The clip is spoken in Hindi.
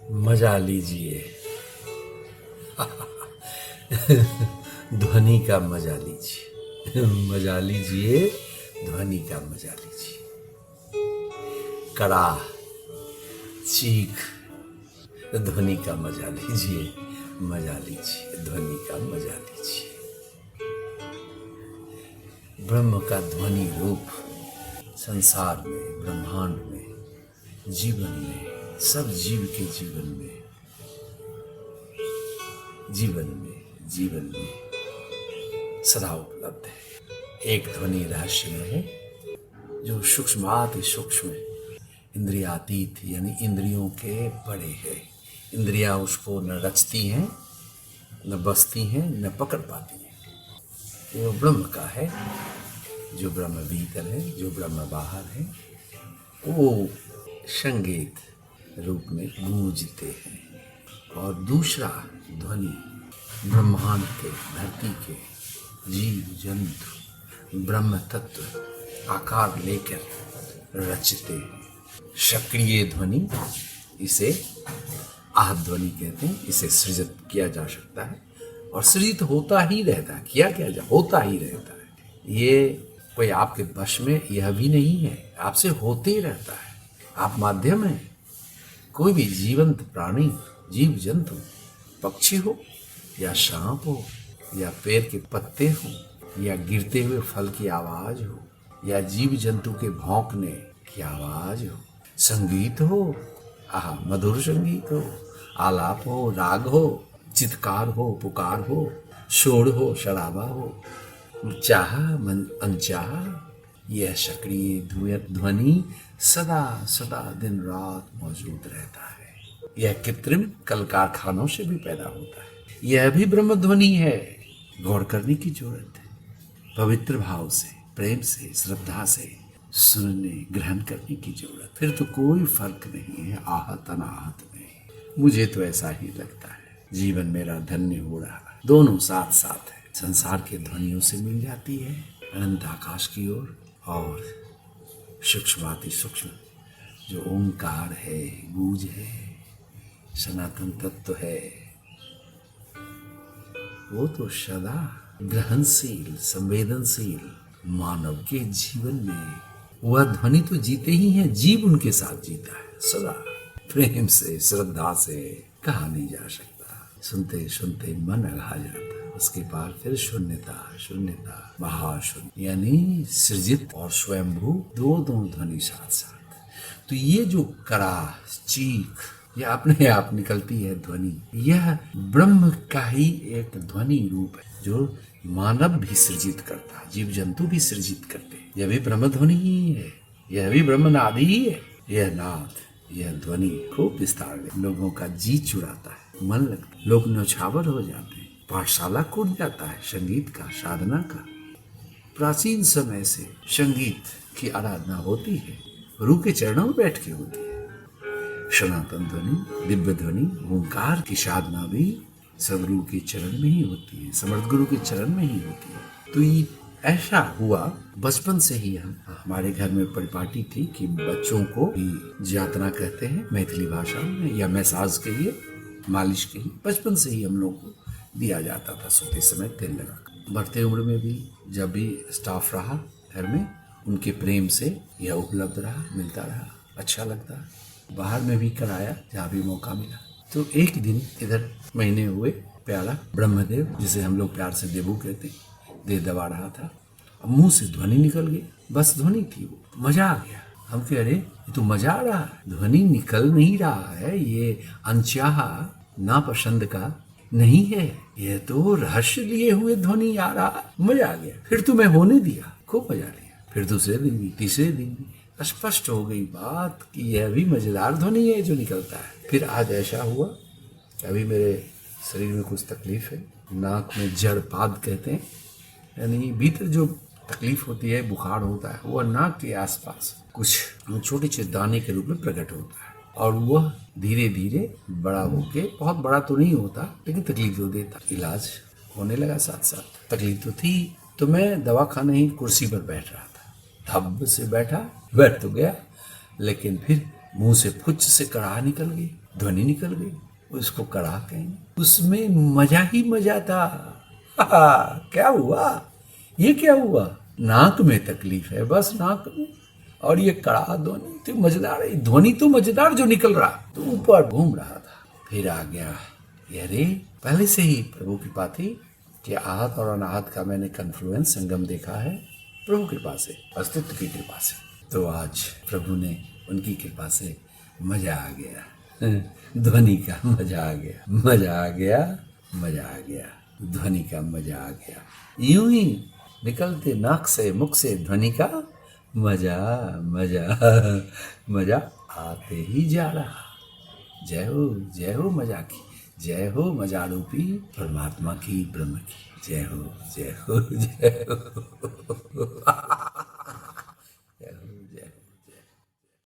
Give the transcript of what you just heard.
मजा लीजिए। ध्वनि का मजा लीजिए। मजा लीजिए, ध्वनि का मजा लीजिए। कड़ा चीख ध्वनि का मजा लीजिए। मजा लीजिए, ध्वनि का मजा लीजिए। ब्रह्म का ध्वनि रूप संसार में, ब्रह्मांड में, जीवन में, सब जीव के जीवन में सदा उपलब्ध है। एक ध्वनि रहस्य में है जो सूक्ष्माति सूक्ष्म इंद्रियातीत यानी इंद्रियों के बड़े है। इंद्रियां उसको न रचती हैं, न बसती हैं, न पकड़ पाती हैं। वो ब्रह्म का है, जो ब्रह्म भीतर है, जो ब्रह्म बाहर है। वो संगीत रूप में गूंजते हैं। और दूसरा ध्वनि ब्रह्मांड के, धरती के जीव जंतु ब्रह्म तत्व आकार लेकर रचते हैं। सक्रिय ध्वनि, इसे आह ध्वनि कहते हैं। इसे सृजित किया जा सकता है और सृजित होता ही रहता है। होता ही रहता है। ये कोई आपके वश में यह भी नहीं है, आपसे होते ही रहता है। आप माध्यम हैं। कोई भी जीवंत प्राणी, जीव जंतु, पक्षी हो या सांप हो या पेड़ के पत्ते हो या गिरते हुए फल की आवाज हो या जीव जंतु के भौंकने की आवाज हो, संगीत हो, मधुर संगीत हो, आलाप हो, राग हो, चित्कार हो, पुकार हो, शोर हो, शराबा हो, चाह अनचाह, यह सक्रिय ध्वनि सदा सदा दिन रात मौजूद रहता है। यह कृत्रिम कल कारखानों से भी पैदा होता है। यह भी ब्रह्म ध्वनि है। गौर करने की जरूरत है। पवित्र भाव से, प्रेम से, श्रद्धा से सुनने, ग्रहण करने की जरूरत। फिर तो कोई फर्क नहीं है आहत अनाहत में। मुझे तो ऐसा ही लगता है। जीवन मेरा धन्य हो रहा है। दोनों साथ साथ है। संसार के ध्वनियों से मिल जाती है अनंत आकाश की ओर, और सूक्ष्माति सूक्ष्म जो ओंकार है, गूंज है, सनातन तत्व है, वो तो सदा ग्रहणशील, संवेदनशील मानव के जीवन में वह ध्वनि तो जीते ही है। जीव उनके साथ जीता है सदा प्रेम से, श्रद्धा से, कहा नहीं जा सकता। सुनते सुनते मन अघा जाता। उसके बाद फिर शून्यता महाशून्य, यानी सृजित और स्वयंभू दोनों ध्वनि साथ साथ। तो ये जो कड़ा चीख, ये अपने आप निकलती है ध्वनि, यह ब्रह्म का ही एक ध्वनि रूप है जो मानव भी सृजित करता है, जीव जंतु भी सृजित करते हैं। यह भी ब्रह्म ध्वनि ही है, यह भी ब्रह्म नाद ही है। यह नाद, यह ध्वनि खूब विस्तार में लोगों का जी चुराता है, मन लगता है। लोग न्यौछावर हो जाते हैं। पाठशाला कूद जाता है संगीत का, साधना का। प्राचीन समय से संगीत की आराधना होती है, गुरु के चरणों में बैठ के होती है। सनातन ध्वनि, दिव्य ध्वनि, ओंकार की साधना भी सदगुरु के चरण में ही होती है, समर्थ गुरु के चरण में ही होती है। तो ये ऐसा हुआ बचपन से ही। हमारे घर में परिपाटी थी कि बच्चों को भी यातना कहते हैं मैथिली भाषा में, या मैसाज कहिए, मालिश कहिए। बचपन से ही हम लोग को दिया जाता था सोते समय तेल लगा। बढ़ते उम्र में भी जब भी स्टाफ रहा घर में, उनके प्रेम से यह उपलब्ध रहा, मिलता रहा, अच्छा लगता। बाहर में भी कराया जहाँ भी मौका मिला। तो एक दिन इधर महीने हुए, प्याला ब्रह्मदेव, जिसे हम लोग प्यार से देवू कहते, दे दबा रहा था। अब मुंह से ध्वनि निकल गई, बस ध्वनि थी वो। मजा आ गया। हम कह रहे ये तो मजा आ रहा है, ध्वनि निकल नहीं रहा है, ये अनचाहा नापसंद का नहीं है, यह तो रहस्य लिए हुए ध्वनि आ रहा। मजा आ गया। फिर तो मैं होने दिया, खूब मजा लिया। फिर दूसरे दिन भी, तीसरे दिन भी स्पष्ट हो गई बात कि यह भी मजेदार ध्वनि है जो निकलता है। फिर आज ऐसा हुआ कि अभी मेरे शरीर में कुछ तकलीफ है। नाक में जड़पाद कहते हैं, यानी भीतर जो तकलीफ होती है, बुखार होता है, वह नाक के आसपास कुछ छोटे छोटे दाने के रूप में प्रकट होता है, और वह धीरे धीरे बड़ा होके, बहुत बड़ा तो नहीं होता लेकिन तकलीफ तो देता। इलाज होने लगा साथ साथ। तकलीफ तो थी, तो मैं दवाखाने ही कुर्सी पर बैठ रहा था। धब से बैठ तो गया, लेकिन फिर मुंह से फुच से कड़ाह निकल गई। ध्वनि निकल गई, उसको कड़ा कहेंगे। उसमें मजा ही मजा था। क्या हुआ, ये क्या हुआ? नाक में तकलीफ है, बस नाक में, और ये कड़ा ध्वनि तो मजेदार है, ध्वनि तो मजेदार जो निकल रहा तो ऊपर घूम रहा था। फिर आ गया, अरे पहले से ही प्रभु कृपा थी कि आहत और अनाहत का मैंने कन्फ्लुएंस संगम देखा है, प्रभु कृपा से, अस्तित्व की कृपा से। तो आज प्रभु ने, उनकी कृपा से मजा आ गया, ध्वनि का मजा आ गया, मजा आ गया, मजा आ गया, ध्वनि का मजा आ गया। यूं ही निकलते नाक से, मुख से ध्वनि का मजा मजा मजा आते ही जा रहा। जय हो मजा की, जय हो मजा रूपी परमात्मा की, ब्रह्म की, जय हो जय हो जय हो।